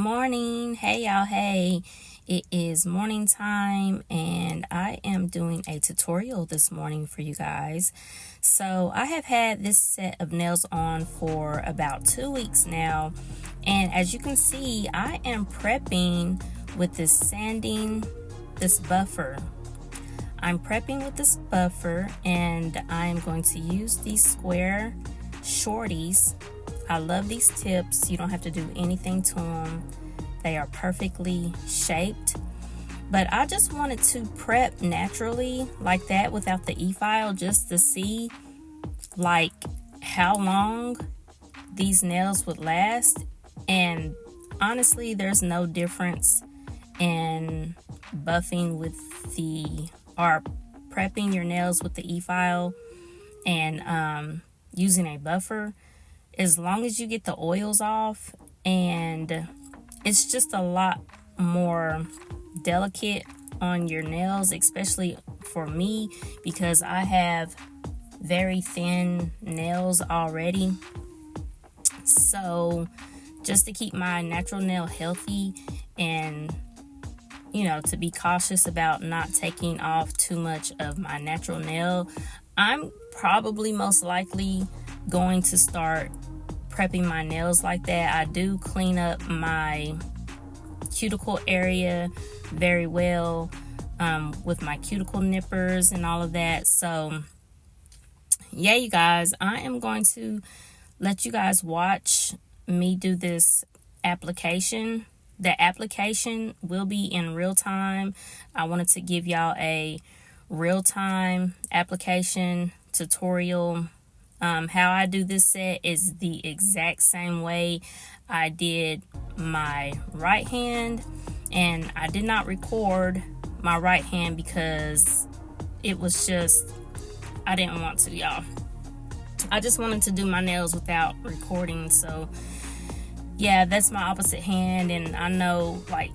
morning. Hey y'all, hey. It is morning time and I am doing a tutorial this morning for you guys. So I have had this set of nails on for about 2 weeks now, and as you can see, I am prepping with this buffer. I'm prepping with this buffer and I'm going to use these square Shorties. I love these tips. You don't have to do anything to them. They are perfectly shaped. But I just wanted to prep naturally like that without the e-file, just to see like how long these nails would last. And honestly, there's no difference in buffing with or prepping your nails with the e-file and using a buffer, as long as you get the oils off. And it's just a lot more delicate on your nails, especially for me, because I have very thin nails already. So just to keep my natural nail healthy and to be cautious about not taking off too much of my natural nail, I'm probably most likely going to start prepping my nails like that. I do clean up my cuticle area very well with my cuticle nippers and all of that. So yeah, you guys, I am going to let you guys watch me do this application. The application will be in real time. I wanted to give y'all a real-time application tutorial. How I do this set is the exact same way I did my right hand, and I did not record my right hand because it was just, I didn't want to, y'all. I just wanted to do my nails without recording. So yeah, that's my opposite hand, and I know like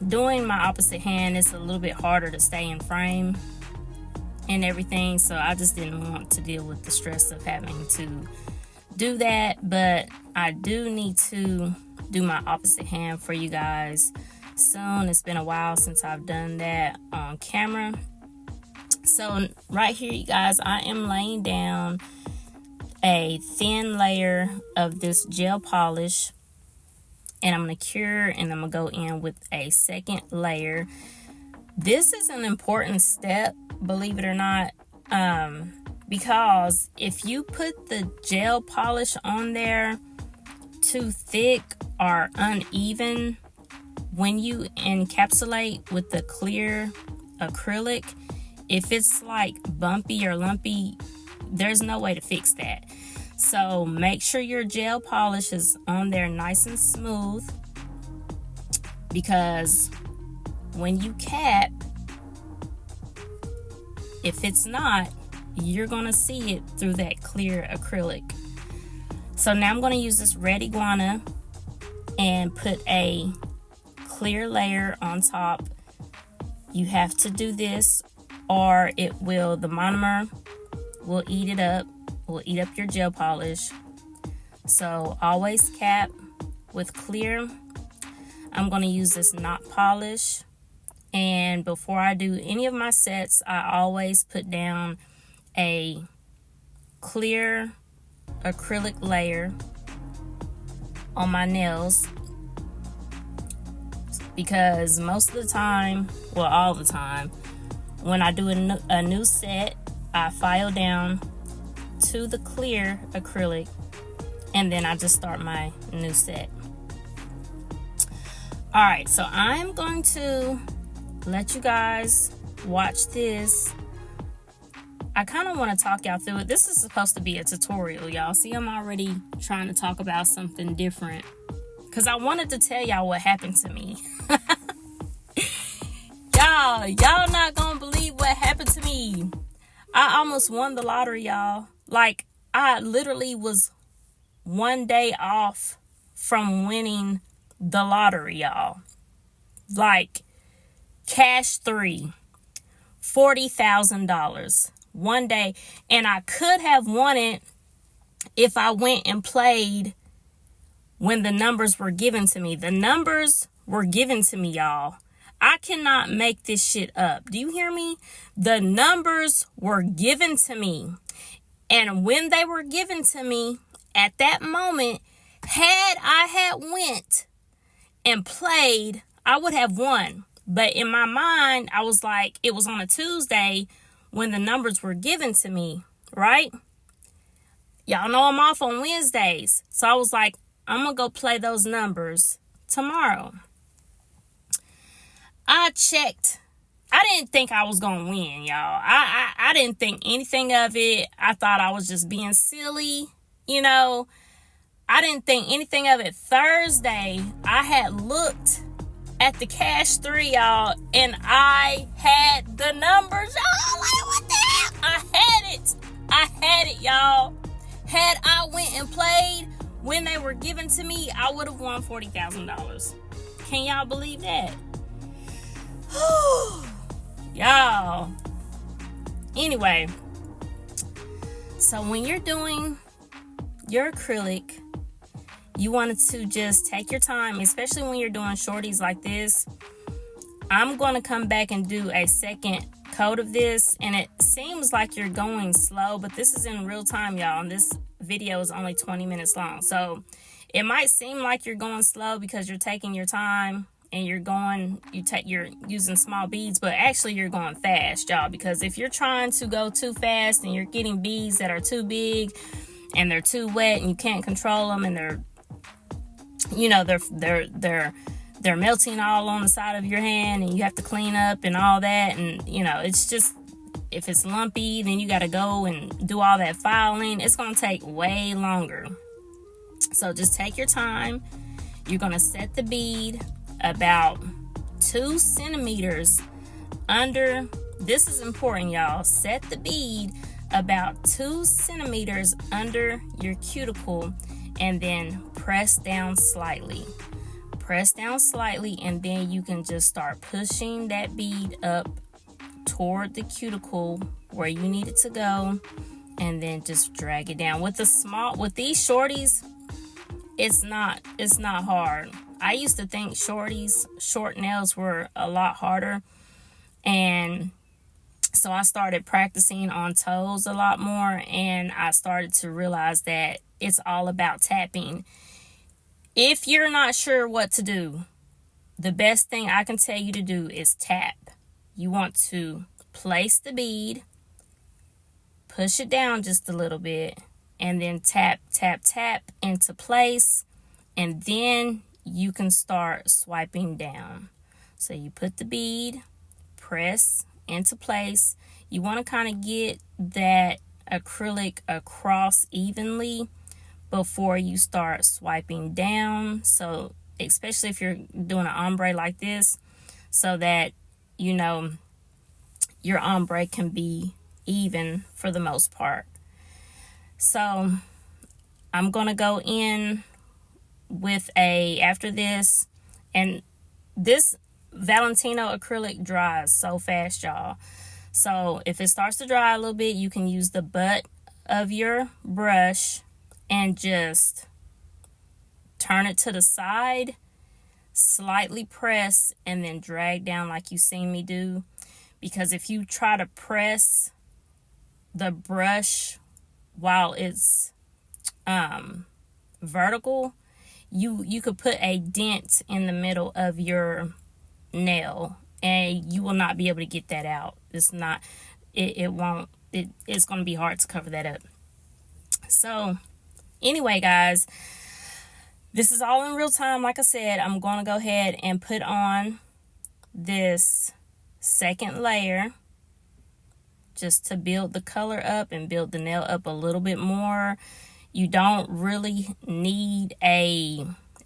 doing my opposite hand, it's a little bit harder to stay in frame and everything, so I just didn't want to deal with the stress of having to do that. But I do need to do my opposite hand for you guys soon. It's been a while since I've done that on camera. So right here, you guys, I am laying down a thin layer of this gel polish, and I'm going to cure, and I'm going to go in with a second layer. This is an important step, believe it or not, because if you put the gel polish on there too thick or uneven, when you encapsulate with the clear acrylic, if it's like bumpy or lumpy, there's no way to fix that. So make sure your gel polish is on there nice and smooth, because when you cap, if it's not, you're gonna see it through that clear acrylic. So now I'm gonna use this red iguana and put a clear layer on top. You have to do this or the monomer will eat it up, will eat up your gel polish. So always cap with clear. I'm gonna use this knot polish. And before I do any of my sets, I always put down a clear acrylic layer on my nails, because most of the time, well, all the time, when I do a new set, I file down to the clear acrylic and then I just start my new set. All right, so I'm going to let you guys watch this. I kind of want to talk y'all through it. This is supposed to be a tutorial, y'all. See, I'm already trying to talk about something different because I wanted to tell y'all what happened to me. Y'all not gonna believe what happened to me. I almost won the lottery, y'all. Like, I literally was one day off from winning the lottery, y'all. Like, cash 3, $40,000 one day. And I could have won it if I went and played when the numbers were given to me. The numbers were given to me, y'all. I cannot make this shit up. Do you hear me? The numbers were given to me. And when they were given to me, at that moment, had I had went and played, I would have won. But in my mind, I was like, it was on a Tuesday when the numbers were given to me, right? Y'all know I'm off on Wednesdays. So I was like, I'm going to go play those numbers tomorrow. I checked. I didn't think I was going to win, y'all. I didn't think anything of it. I thought I was just being silly, you know. I didn't think anything of it. Thursday, I had looked at the cash 3, y'all, and I had the numbers. Y'all, like, what the hell? I had it, y'all. Had I went and played when they were given to me, I would have won $40,000. Can y'all believe that? Y'all. Anyway, so when you're doing your acrylic, you wanted to just take your time, especially when you're doing shorties like this. I'm going to come back and do a second coat of this, and it seems like you're going slow, but this is in real time, y'all, and this video is only 20 minutes long. So it might seem like you're going slow because you're taking your time and you're using small beads, but actually you're going fast, y'all, because if you're trying to go too fast and you're getting beads that are too big and they're too wet and you can't control them, and they're melting all on the side of your hand, and you have to clean up and all that, and it's just, if it's lumpy, then you got to go and do all that filing. It's going to take way longer. So just take your time. You're going to set the bead about 2 centimeters under. This is important, y'all. Set the bead about 2 centimeters under your cuticle, and then press down slightly. Press down slightly, and then you can just start pushing that bead up toward the cuticle where you need it to go, and then just drag it down. With these shorties, it's not hard. I used to think short nails were a lot harder, and so I started practicing on toes a lot more, and I started to realize that it's all about tapping. If you're not sure what to do, the best thing I can tell you to do is tap. You want to place the bead, push it down just a little bit, and then tap, tap, tap into place, and then you can start swiping down. So you put the bead, press into place. You want to kind of get that acrylic across evenly before you start swiping down. So especially if you're doing an ombre like this, so that your ombre can be even for the most part. So I'm gonna go in with after this, and this Valentino acrylic dries so fast, y'all. So if it starts to dry a little bit, you can use the butt of your brush and just turn it to the side, slightly press, and then drag down like you seen me do. Because if you try to press the brush while it's vertical, you could put a dent in the middle of your nail, and you will not be able to get that out. It's going to be hard to cover that up. So anyway, guys, this is all in real time. Like I said, I'm going to go ahead and put on this second layer just to build the color up and build the nail up a little bit more. You don't really need a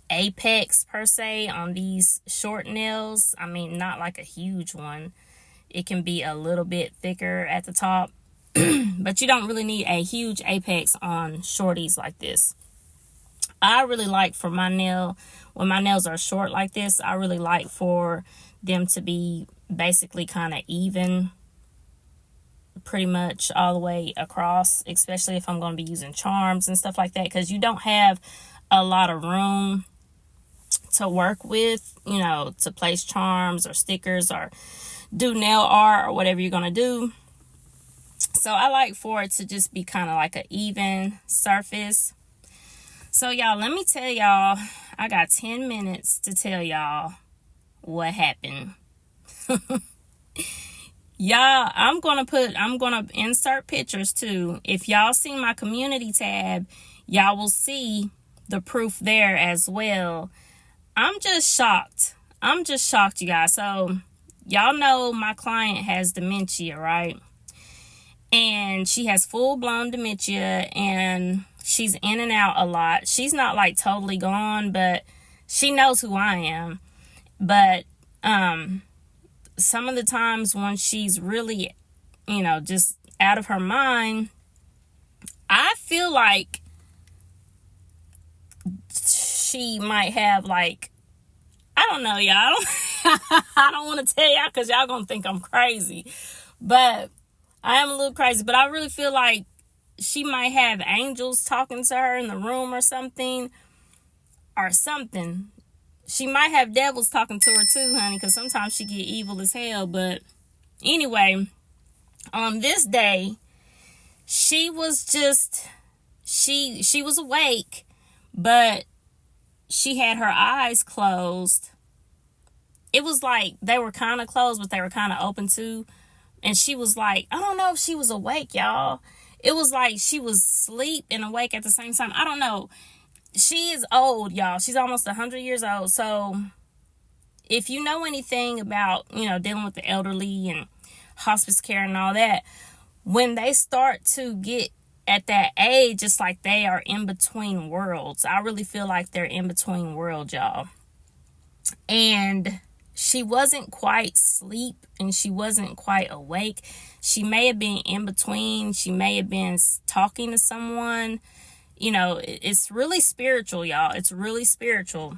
apex per se on these short nails. I mean, not like a huge one. It can be a little bit thicker at the top, but you don't really need a huge apex on shorties like this. I really like for my nail, when my nails are short like this, I really like for them to be basically kind of even pretty much all the way across, especially if I'm going to be using charms and stuff like that, because you don't have a lot of room to work with, to place charms or stickers or do nail art or whatever you're going to do. So I like for it to just be kind of like an even surface. So y'all, let me tell y'all, I got 10 minutes to tell y'all what happened. Y'all, I'm going to insert pictures too. If y'all see my community tab, y'all will see the proof there as well. I'm just shocked, you guys. So y'all know my client has dementia, right? And she has full-blown dementia, and she's in and out a lot. She's not like totally gone, but she knows who I am. But some of the times when she's really, just out of her mind, I feel like she might have, like, I don't know, y'all. I don't want to tell y'all because y'all going to think I'm crazy. But I am a little crazy. But I really feel like she might have angels talking to her in the room or something. She might have devils talking to her too, honey, because sometimes she get evil as hell. But anyway, on this day, she was just, she was awake, but she had her eyes closed. It was like they were kind of closed, but they were kind of open too. And she was like, I don't know if she was awake, y'all. It was like she was asleep and awake at the same time. I don't know. She is old, y'all. She's almost 100 years old. So if you know anything about, dealing with the elderly and hospice care and all that, when they start to get at that age, it's like they are in between worlds. I really feel like they're in between worlds, y'all. And she wasn't quite asleep and she wasn't quite awake. She may have been in between. She may have been talking to someone. It's really spiritual, y'all. It's really spiritual.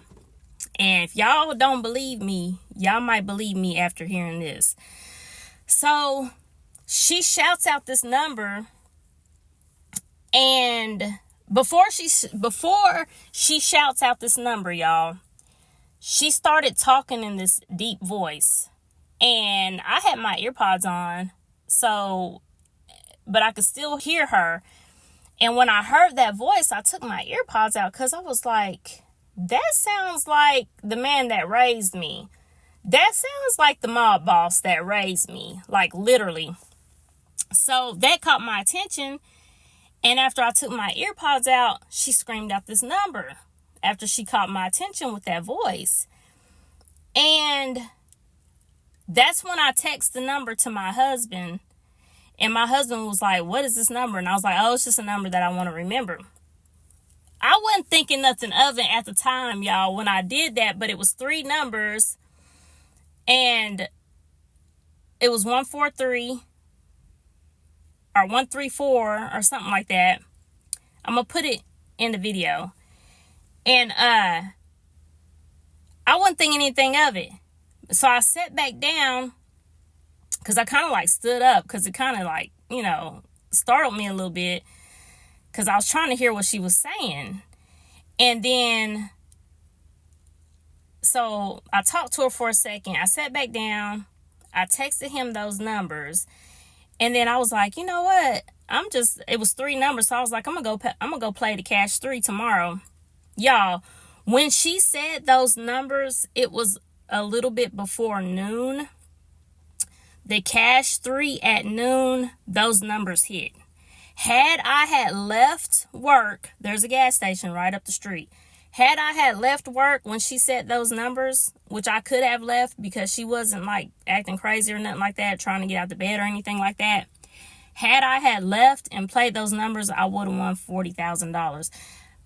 And if y'all don't believe me, y'all might believe me after hearing this. So she shouts out this number, and before she shouts out this number, y'all, she started talking in this deep voice. And I had my earpods on, but I could still hear her. And when I heard that voice, I took my earpods out because I was like, that sounds like the man that raised me. That sounds like the mob boss that raised me, like literally. So that caught my attention. And after I took my earpods out, she screamed out this number after she caught my attention with that voice. And that's when I text the number to my husband. And my husband was like, what is this number? And I was like, oh, it's just a number that I want to remember. I wasn't thinking nothing of it at the time, y'all, when I did that. But it was 3 numbers. And it was 143 or 134 or something like that. I'm going to put it in the video. And I wasn't thinking anything of it. So I sat back down because I kind of like stood up because it kind of like, startled me a little bit because I was trying to hear what she was saying. And then, so I talked to her for a second. I sat back down. I texted him those numbers. And then I was like, you know what? It was 3 numbers. So I was like, I'm going to go play the Cash 3 tomorrow. Y'all, when she said those numbers, it was a little bit before noon. The Cash 3 at noon, those numbers hit. Had I had left work, there's a gas station right up the street. Had I had left work when she said those numbers, which I could have left because she wasn't like acting crazy or nothing like that, trying to get out of bed or anything like that. Had I had left and played those numbers, I would have won $40,000.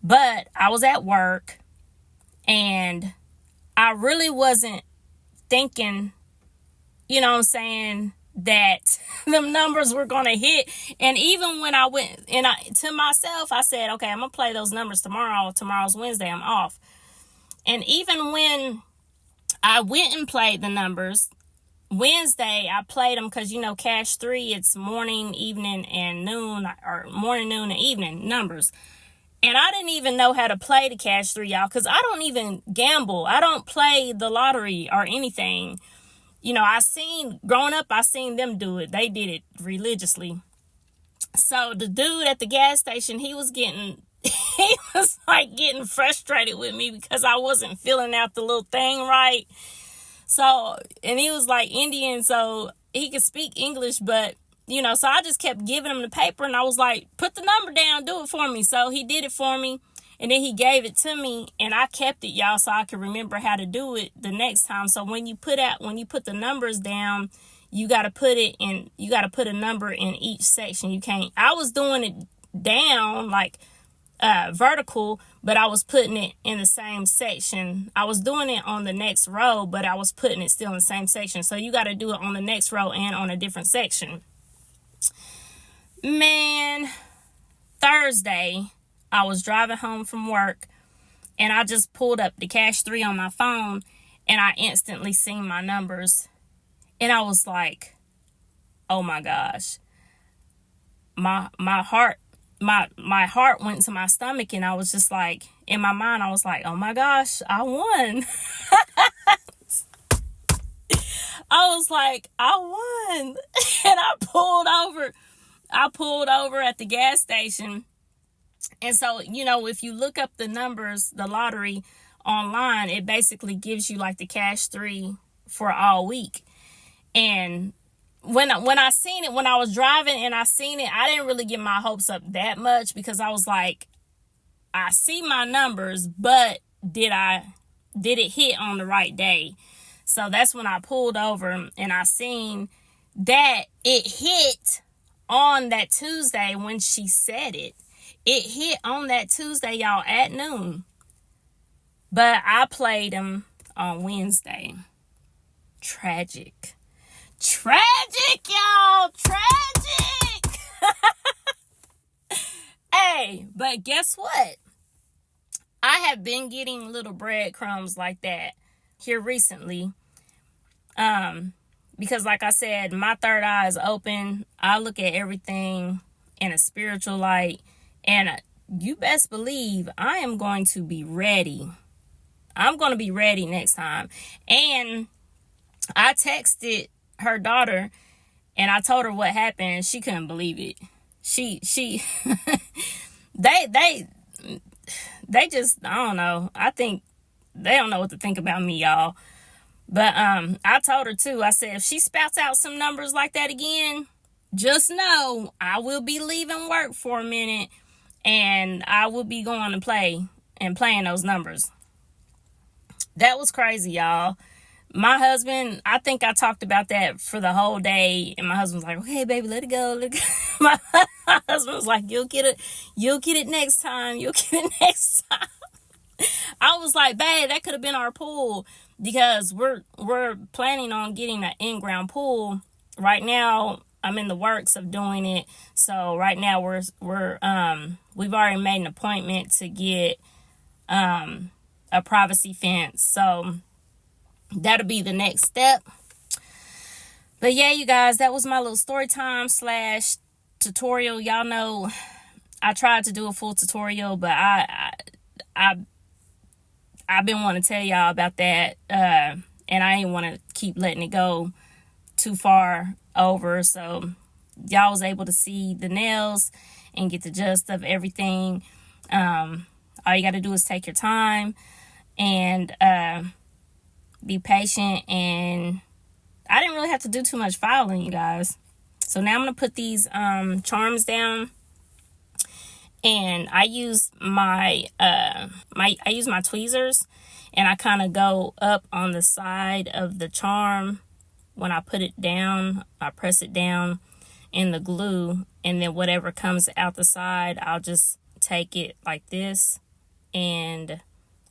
But I was at work and I really wasn't thinking, that them numbers were going to hit. And even when I went to myself, I said, okay, I'm going to play those numbers tomorrow. Tomorrow's Wednesday. I'm off. And even when I went and played the numbers, Wednesday, I played them because, Cash 3, it's morning, evening, and noon, or morning, noon, and evening numbers. And I didn't even know how to play the cash 3, y'all, because I don't even gamble. I don't play the lottery or anything. Growing up, I seen them do it. They did it religiously. So the dude at the gas station, he was like getting frustrated with me because I wasn't filling out the little thing right. So, and he was like Indian, so he could speak English, but so I just kept giving him the paper, and I was like, put the number down, do it for me. So he did it for me, and then he gave it to me, and I kept it, y'all, so I could remember how to do it the next time. So when you put the numbers down, you got to put a number in each section. I was doing it down like vertical, but I was putting it in the same section. I was doing it on the next row, but I was putting it still in the same section. So you got to do it on the next row and on a different section. Man, Thursday, I was driving home from work, and I just pulled up the cash 3 on my phone, and I instantly seen my numbers, and I was like, oh my gosh. My heart went to my stomach, and I was just like, in my mind, I was like, oh my gosh, I won. I was like, I won. And I pulled over at the gas station. And so, if you look up the numbers, the lottery online, it basically gives you like the cash 3 for all week. And when I seen it, when I was driving and I seen it, I didn't really get my hopes up that much, because I was like, I see my numbers, but did it hit on the right day? So that's when I pulled over, and I seen that it hit on that Tuesday when she said it. It hit on that Tuesday, y'all, at noon. But I played them on Wednesday. Tragic, y'all. Tragic. Hey, but guess what? I have been getting little breadcrumbs like that here recently. Because like I said, my third eye is open. I look at everything in a spiritual light, and you best believe I am going to be ready. I'm going to be ready next time. And I texted her daughter, and I told her what happened. She couldn't believe it. She they just, I don't know. I think they don't know what to think about me, y'all. But I told her too. I said, if she spouts out some numbers like that again, just know I will be leaving work for a minute, and I will be going to play and playing those numbers. That was crazy, y'all. My husband, I think I talked about that for the whole day, and my husband was like, okay, baby, let it go. My husband was like, you'll get it next time. You'll get it next time. I was like, babe, that could have been our pool, because we're planning on getting an in-ground pool. Right now, I'm in the works of doing it. So right now we've already made an appointment to get a privacy fence. So that'll be the next step. But yeah, you guys, that was my little story time / tutorial. Y'all know I tried to do a full tutorial, but I've been wanting to tell y'all about that, and I didn't want to keep letting it go too far over. So y'all was able to see the nails and get the gist of everything. All you got to do is take your time and be patient. And I didn't really have to do too much filing, you guys. So now I'm going to put these charms down. And I use my tweezers, and I kind of go up on the side of the charm. When I put it down, I press it down in the glue, and then whatever comes out the side, I'll just take it like this and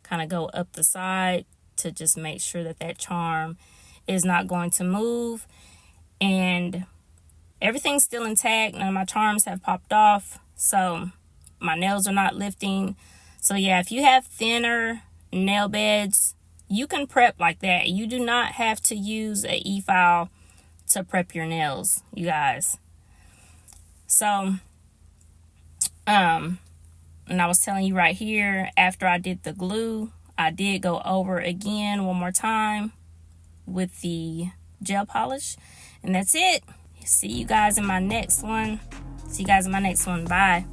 kind of go up the side to just make sure that charm is not going to move. And everything's still intact. None of my charms have popped off. So my nails are not lifting. So yeah, if you have thinner nail beds, you can prep like that. You do not have to use a e-file to prep your nails, you guys. So And I was telling you right here, after I did the glue, I did go over again one more time with the gel polish. And that's it. See you guys in my next one. Bye.